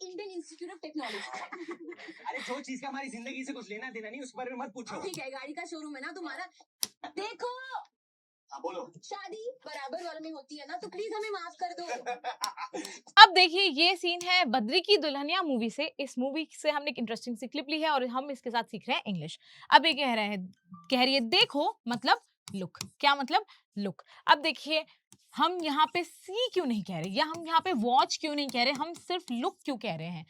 Indian institute of technology. अरे जो चीज का हमारी जिंदगी से कुछ लेना देना नहीं, उस बारे में मत पूछो। ठीक है, गाड़ी का शोरूम है ना तुम्हारा। देखो, हाँ बोलो। शादी बराबर वालों में होती है ना, तो प्लीज हमें माफ कर दो। अब देखिए ये सीन है बद्री की दुल्हनिया मूवी से। इस मूवी से हमने एक इंटरेस्टिंग सी क्लिप ली है और हम इसके साथ सीख रहे हैं इंग्लिश। अब ये कह रही है देखो मतलब लुक। क्या मतलब? लुक। अब देखिए हम यहाँ पे सी क्यों नहीं कह रहे, या हम यहाँ पे वॉच क्यों नहीं कह रहे, हम सिर्फ लुक क्यों कह रहे हैं?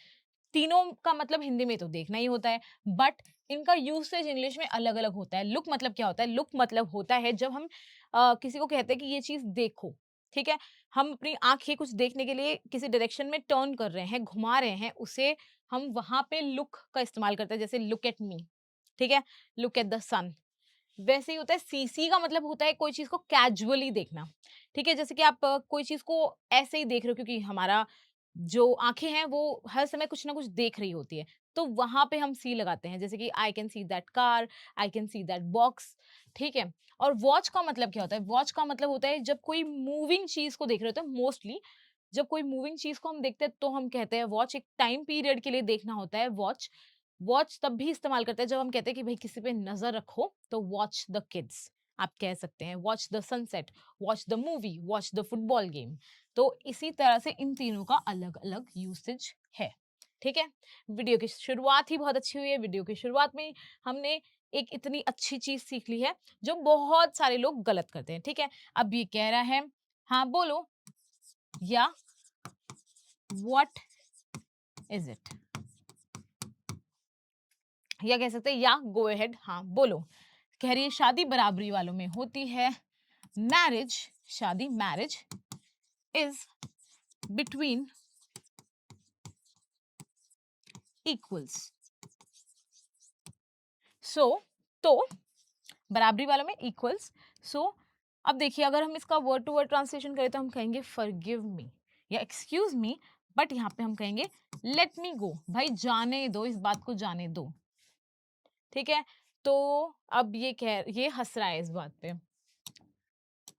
तीनों का मतलब हिंदी में तो देखना ही होता है, बट इनका यूसेज इंग्लिश में अलग अलग होता है। लुक मतलब क्या होता है? लुक मतलब होता है जब हम किसी को कहते हैं कि ये चीज देखो, ठीक है, हम अपनी आंखें कुछ देखने के लिए किसी डायरेक्शन में टर्न कर रहे हैं, घुमा रहे हैं, उसे हम वहां पे लुक का इस्तेमाल करते हैं। जैसे लुक एट मी, ठीक है, लुक एट द सन। वैसे ही होता है सीसी का मतलब होता है कोई चीज को कैजुअली देखना, ठीक है, जैसे कि आप कोई चीज को ऐसे ही देख रहे हो क्योंकि हमारा जो आंखें हैं वो हर समय कुछ ना कुछ देख रही होती है, तो वहां पे हम सी लगाते हैं। जैसे कि I can see that car, I can see that box, ठीक है। और वॉच का मतलब क्या होता है? वॉच का मतलब होता है जब कोई मूविंग चीज को देख रहे होते हैं, मोस्टली जब कोई मूविंग चीज को हम देखते हैं तो हम कहते हैं वॉच। एक टाइम पीरियड के लिए देखना होता है वॉच। वॉच तब भी इस्तेमाल करते हैं जब हम कहते हैं कि भाई किसी पे नजर रखो, तो वॉच द किड्स आप कह सकते हैं, watch the sunset, watch the movie, watch the football game. तो इसी तरह से इन तीनों का अलग अलग यूसेज है, ठीक है। वीडियो की शुरुआत ही बहुत अच्छी हुई है। वीडियो की शुरुआत में हमने एक इतनी अच्छी चीज सीख ली है जो बहुत सारे लोग गलत करते हैं, ठीक है। अब ये कह रहा है हाँ बोलो, या व्हाट इज इट, या कह सकते हैं या गो अहेड, हाँ बोलो। कह रही है शादी बराबरी वालों में होती है। मैरिज, शादी, मैरिज इज बिटवीन इक्वल्स। सो तो बराबरी वालों में इक्वल्स। सो अब देखिए अगर हम इसका वर्ड टू वर्ड ट्रांसलेशन करें तो हम कहेंगे फॉरगिव मी या एक्सक्यूज मी, बट यहाँ पे हम कहेंगे लेट मी गो। भाई जाने दो, इस बात को जाने दो, ठीक है। तो अब ये हंस रहा है इस बात पे,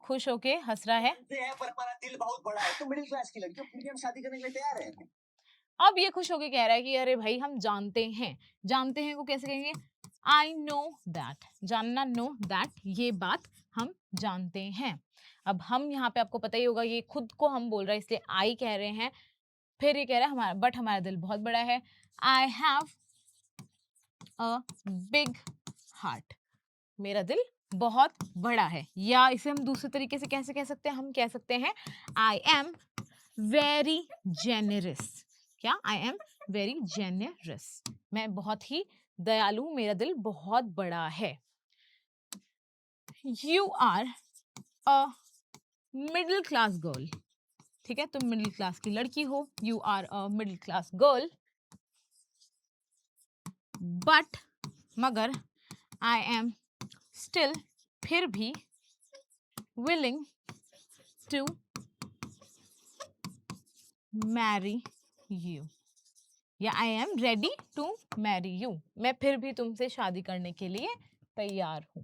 खुश होके हंस रहा है। पर हमारा दिल बहुत बड़ा है, तो मिडिल क्लास की लड़कियों फिर भी हम शादी करने के लिए तैयार हैं। अब ये खुश होके कह रहा है कि अरे भाई हम जानते हैं। जानते हैं को कैसे कहेंगे? I know that. जानना, नो दैट, ये बात हम जानते हैं। अब हम यहाँ पे आपको पता ही होगा ये खुद को हम बोल रहे हैं इसलिए आई कह रहे हैं। फिर ये कह रहा है हमारा, बट हमारा दिल बहुत बड़ा है। I have a big heart. मेरा दिल बहुत बड़ा है। या इसे हम दूसरे तरीके से कैसे कह सकते हैं? हम कह सकते हैं आई एम वेरी जेनरस। क्या? I am very generous. मैं बहुत ही दयालु हूं, मेरा दिल बहुत बड़ा है। You are a middle class girl, ठीक है, तुम मिडिल क्लास की लड़की हो। You are a middle class girl, but मगर आई एम स्टिल, फिर भी, विलिंग टू मैरी यू, या I am ready to marry you, मैं फिर भी तुमसे शादी करने के लिए तैयार हूँ।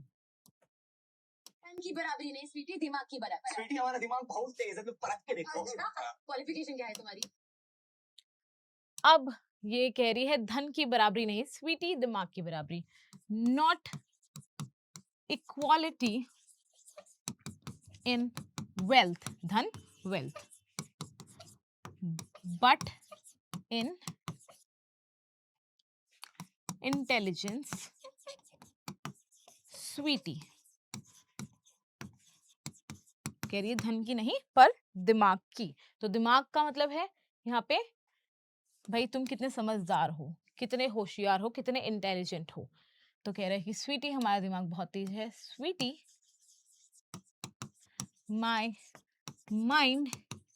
धन की बराबरी नहीं स्वीटी, दिमाग की बराबरी। स्वीटी हमारा दिमाग बहुत तेज है, तो परख के देखो। क्वालिफिकेशन क्या है तुम्हारी? अब ये कह रही है धन की बराबरी नहीं स्वीटी, दिमाग की बराबरी। नॉट इक्वालिटी इन वेल्थ, धन wealth, but in intelligence sweetie. कह रही है धन की नहीं पर दिमाग की। तो दिमाग का मतलब है यहाँ पे भाई तुम कितने समझदार हो, कितने होशियार हो, कितने इंटेलिजेंट हो। तो कह रहे हैं कि स्वीटी हमारा दिमाग बहुत तेज है। Sweetie my mind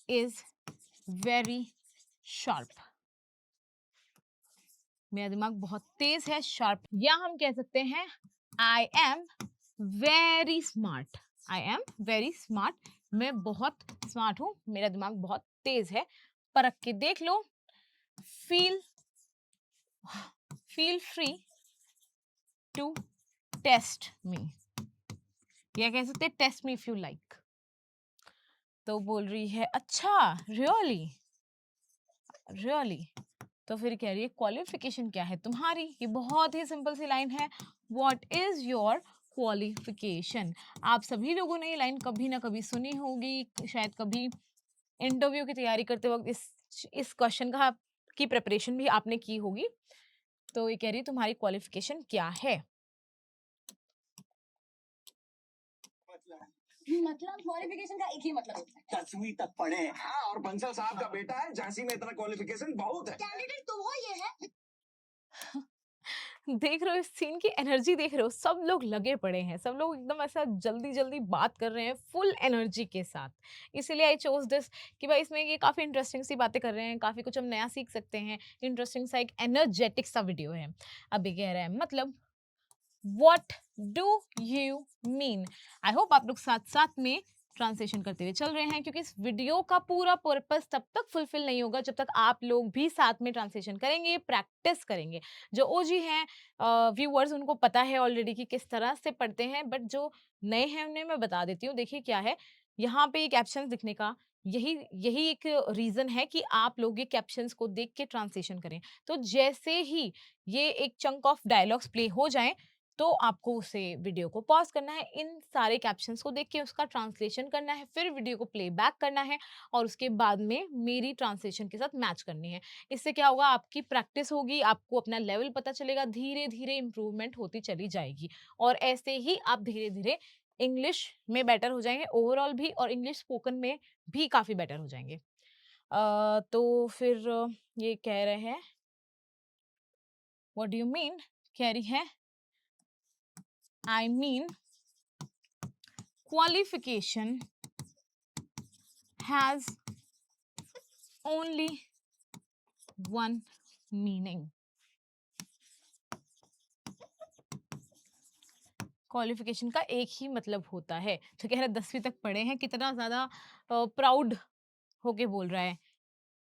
is very sharp. मेरा दिमाग बहुत तेज है, शार्प। या हम कह सकते हैं आई am very smart. I am very smart, मैं बहुत स्मार्ट हूं, मेरा दिमाग बहुत तेज है। परख के देख लो। Feel free to test me, या कह सकते हैं test me if you like. तो बोल रही है अच्छा रियली, रियली? तो फिर कह रही है क्वालिफिकेशन क्या है तुम्हारी? ये बहुत ही सिंपल सी लाइन है, व्हाट इज योर क्वालिफिकेशन। आप सभी लोगों ने ये लाइन कभी ना कभी सुनी होगी, शायद कभी इंटरव्यू की तैयारी करते वक्त इस क्वेश्चन का की प्रिपरेशन भी आपने की होगी। तो ये कह रही है तुम्हारी क्वालिफिकेशन क्या है। मतलब क्वालिफिकेशन का एक ही मतलब होता है, 10वीं तक पढ़े हैं। हाँ, और बंसल साहब का बेटा है, झांसी में इतना क्वालिफिकेशन बहुत है। कैंडिडेट तुम हो ये है। देख रहे हो इस सीन की एनर्जी, देख रहे हो सब लोग लगे पड़े हैं, सब लोग एकदम ऐसा जल्दी जल्दी बात कर रहे हैं फुल एनर्जी के साथ। इसीलिए आई चोज दिस कि भाई इसमें ये काफ़ी इंटरेस्टिंग सी बातें कर रहे हैं, काफ़ी कुछ हम नया सीख सकते हैं, इंटरेस्टिंग सा एक एनर्जेटिक सा वीडियो है। अभी कह रहा है मतलब What do you mean? I hope आप लोग साथ साथ में ट्रांसलेशन करते हुए चल रहे हैं, क्योंकि इस वीडियो का पूरा पर्पस तब तक फुलफिल नहीं होगा जब तक आप लोग भी साथ में ट्रांसलेशन करेंगे, प्रैक्टिस करेंगे। जो ओजी हैं व्यूअर्स, उनको पता है ऑलरेडी कि किस तरह से पढ़ते हैं, बट जो नए हैं उन्हें मैं बता देती हूँ। देखिए क्या है यहाँ पे ये कैप्शन दिखने का, यही यही एक रीजन है कि आप लोग ये कैप्शंस को देख के ट्रांसलेशन करें। तो जैसे ही ये एक चंक ऑफ डायलॉग्स प्ले हो जाएं, तो आपको उसे वीडियो को पॉज करना है, इन सारे कैप्शंस को देख के उसका ट्रांसलेशन करना है, फिर वीडियो को प्लेबैक करना है और उसके बाद में मेरी ट्रांसलेशन के साथ मैच करनी है। इससे क्या होगा, आपकी प्रैक्टिस होगी, आपको अपना लेवल पता चलेगा, धीरे धीरे इंप्रूवमेंट होती चली जाएगी और ऐसे ही आप धीरे धीरे इंग्लिश में बेटर हो जाएंगे ओवरऑल भी, और इंग्लिश स्पोकन में भी काफ़ी बेटर हो जाएंगे। तो फिर ये कह रहे हैं व्हाट डू यू मीन, कह रही है I mean qualification has only one meaning. Qualification का एक ही मतलब होता है। तो कह रहा है 10वीं तक पढ़े हैं, कितना ज़्यादा प्राउड होके बोल रहा है।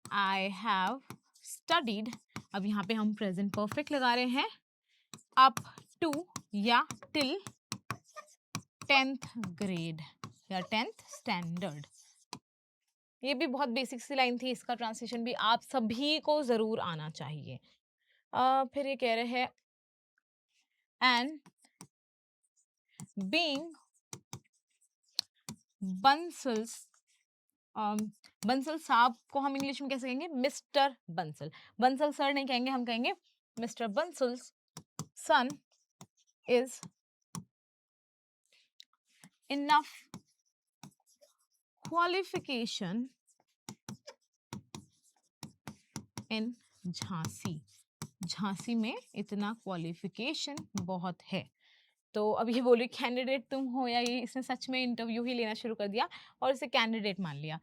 I have studied, अब यहाँ पे हम प्रेजेंट परफेक्ट लगा रहे हैं, up to या till 10th grade या 10th standard। ये भी बहुत बेसिक सी लाइन थी, इसका ट्रांसलेशन भी आप सभी को जरूर आना चाहिए। फिर ये कह रहे हैं एंड बीइंग बंसल्स, बंसल साहब को हम इंग्लिश में कैसे कहेंगे, मिस्टर बंसल। बंसल सर नहीं कहेंगे, हम कहेंगे mister Bansal's son is enough qualification in Jhansi. Jhansi में इतना क्वालिफिकेशन बहुत है। तो अब ये बोली कैंडिडेट तुम हो, या ये इसने सच में इंटरव्यू ही लेना शुरू कर दिया और इसे कैंडिडेट मान लिया।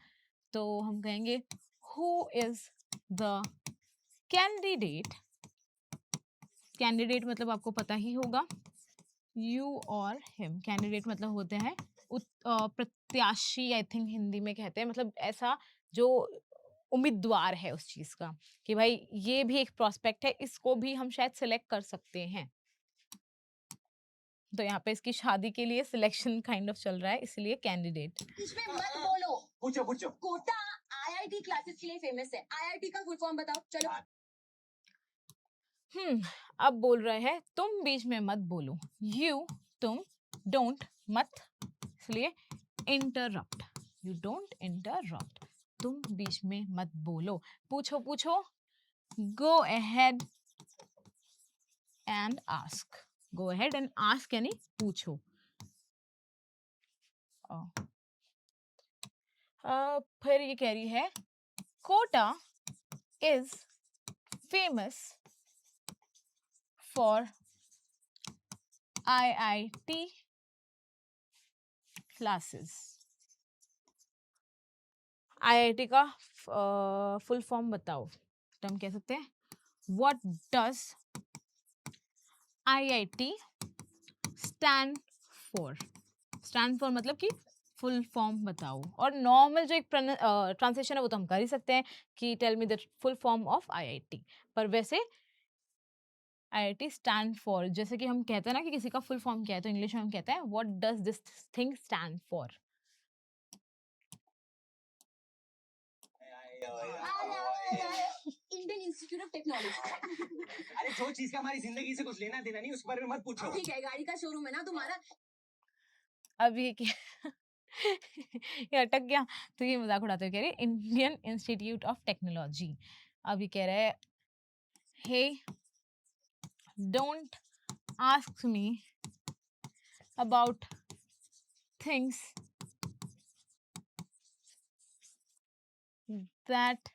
तो हम कहेंगे who is the candidate. Candidate मतलब आपको पता ही होगा, यू और हिम। कैंडिडेट मतलब होते हैं प्रत्याशी, आई थिंक हिंदी में कहते हैं, मतलब ऐसा जो उम्मीदवार है उस चीज का, कि भाई ये भी एक प्रोस्पेक्ट है, इसको भी हम शायद सिलेक्ट कर सकते हैं। तो यहाँ पे इसकी शादी के लिए सिलेक्शन काइंड ऑफ चल रहा है, इसलिए कैंडिडेट। इसमें मत बोलो। पूछो पूछो। कोटा आईआईटी क्लासेस के लिए फेमस है, आईआईटी का फुल फॉर्म बताओ चलो। अब बोल रहे हैं तुम बीच में मत बोलो, यू तुम, डोंट मत, इसलिए इंटरप्ट, यू डोंट इंटरप्ट, तुम बीच में मत बोलो। पूछो पूछो, go ahead and ask. Go ahead and ask यानी पूछो। फिर ये कह रही है Kota is famous for IIT classes. IIT का फुल फॉर्म बताओ, तो हम कह सकते हैं what does IIT stand for. Stand for मतलब कि फुल फॉर्म बताओ, और नॉर्मल जो एक ट्रांसलेशन है वो तो हम कर ही सकते हैं कि tell me the full form of IIT, पर वैसे IIT स्टैंड फॉर, जैसे कि हम कहते हैं ना कि किसी का फुल फॉर्म क्या है, तो इंग्लिश में हम कहते हैं what does this thing stand for. Institute of technology. अरे जो चीज का हमारी जिंदगी से कुछ लेना देना नहीं, उसके बारे में मत पूछो। ठीक है, गाड़ी का शोरूम है ना तुम्हारा। अब ये क्या ये अटक गया, तो ये मजाक उड़ाते हुए कह रहे हैं इंडियन इंस्टीट्यूट ऑफ टेक्नोलॉजी। अब ये कह रहा है he don't ask me about things that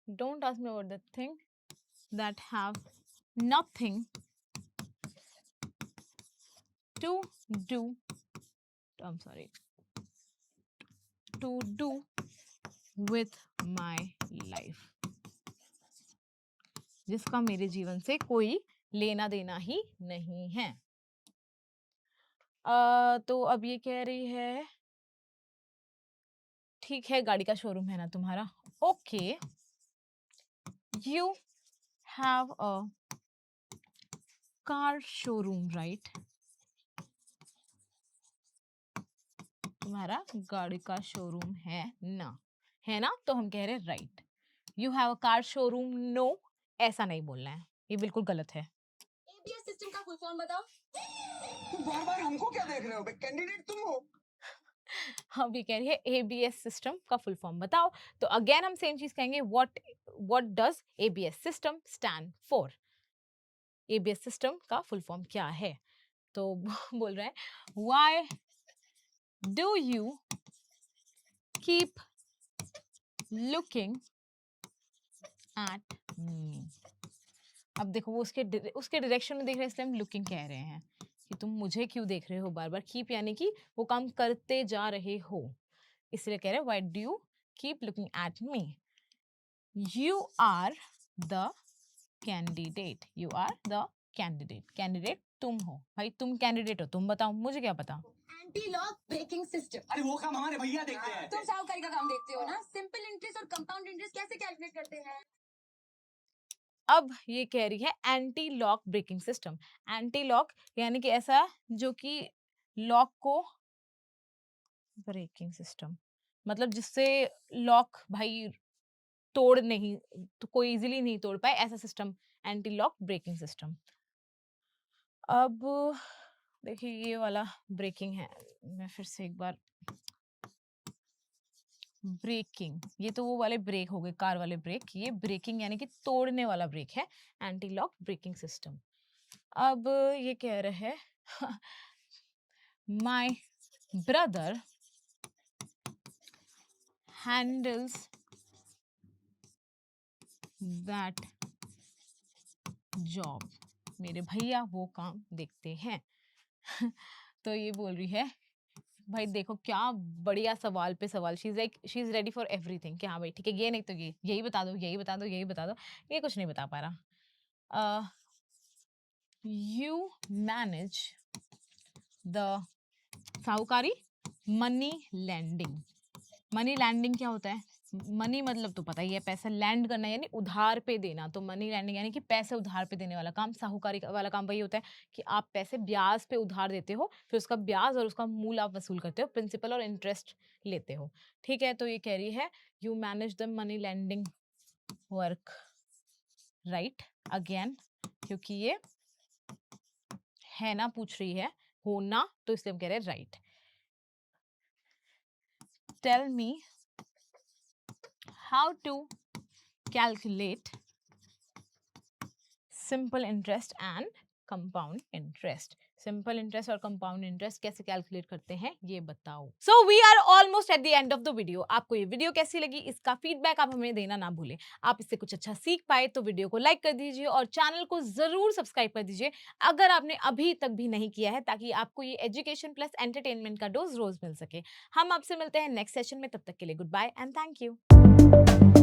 don't ask me about the thing that have nothing to do, I'm sorry, to do with my life, जिसका मेरे जीवन से कोई लेना देना ही नहीं है। तो अब ये कह रही है ठीक है, गाड़ी का शोरूम है ना तुम्हारा, okay, you have a car showroom right, तुम्हारा गाड़ी का शोरूम है ना, है ना, तो हम कह रहे हैं right. You have a car showroom, no, ऐसा नहीं बोलना है, ये बिल्कुल गलत है। एबीएस सिस्टम का फुल फॉर्म बताओ। तुम बार बार हमको क्या देख रहे हो? कैंडिडेट तुम हो। हम भी कह रही है एबीएस सिस्टम का फुल फॉर्म बताओ, तो अगेन हम सेम चीज कहेंगे, what does ABS system stand for, ABS system का फुल फॉर्म क्या है, तो बोल रहे हैं why do you keep looking at मी। अब देखो वो उसके डायरेक्शन में देख रहे हैं, इसलिए हम लुकिंग कह रहे हैं कि तुम मुझे क्यों देख रहे हो बार बार, कीप यानी कि वो काम करते जा रहे हो, इसलिए कह रहे हैं why do you keep looking at me, you are the candidate, you are the candidate, candidate तुम हो, भाई तुम कैंडिडेट हो, तुम बताओ, मुझे क्या पता। Anti lock braking system. अरे वो काम हमारे भैया देखते हैं। तुम साहूकारी का काम देखते हो ना। सिंपल इंटरेस्ट और कंपाउंड इंटरेस्ट कैसे कैलकुलेट करते हैं? अब ये कह रही है anti lock braking system, anti lock यानी कि ऐसा जो कि लॉक को, ब्रेकिंग सिस्टम मतलब जिससे लॉक भाई तोड़ नहीं, तो कोई इजीली नहीं तोड़ पाए, ऐसा system anti lock braking system. अब देखिए ये वाला ब्रेकिंग है, मैं फिर से एक बार, ब्रेकिंग, ये तो वो वाले ब्रेक हो गए, कार वाले ब्रेक, ये ब्रेकिंग यानी कि तोड़ने वाला ब्रेक है, एंटी लॉक ब्रेकिंग सिस्टम। अब ये कह रहे हैं my brother handles that job, मेरे भैया वो काम देखते हैं। तो ये बोल रही है भाई देखो क्या बढ़िया सवाल पे सवाल, she is ready for everything, कि हाँ भाई ठीक है, ये नहीं तो ये, यही बता दो, यही बता दो, यही बता दो, ये कुछ नहीं बता पा रहा। यू मैनेज द साहूकारी मनी लैंडिंग, मनी लैंडिंग क्या होता है, मनी मतलब तो पता ही है पैसा, लैंड करना यानी उधार पे देना, तो मनी लैंडिंग यानी कि पैसे उधार पे देने वाला काम, साहूकारी वाला काम वही होता है कि आप पैसे ब्याज पे उधार देते हो, फिर उसका ब्याज और उसका मूल आप वसूल करते हो, प्रिंसिपल और इंटरेस्ट लेते हो, ठीक है। तो ये कह रही है you manage the money lending work right, again क्योंकि ये है ना पूछ रही है, हो ना, तो इसलिए हम कह रहे हैं right. Tell me how to calculate simple interest and compound interest, simple interest और कंपाउंड इंटरेस्ट कैसे कैलकुलेट करते हैं ये बताओ। So we are almost at the end of the video. आपको ये वीडियो कैसी लगी इसका फीडबैक आप हमें देना ना भूलें। आप इससे कुछ अच्छा सीख पाए तो वीडियो को लाइक कर दीजिए और चैनल को जरूर सब्सक्राइब कर दीजिए अगर आपने अभी तक भी नहीं किया है, ताकि आपको ये एजुकेशन प्लस एंटरटेनमेंट का डोज रोज मिल सके। हम आपसे मिलते हैं नेक्स्ट सेशन में, तब तक के लिए goodbye and thank you.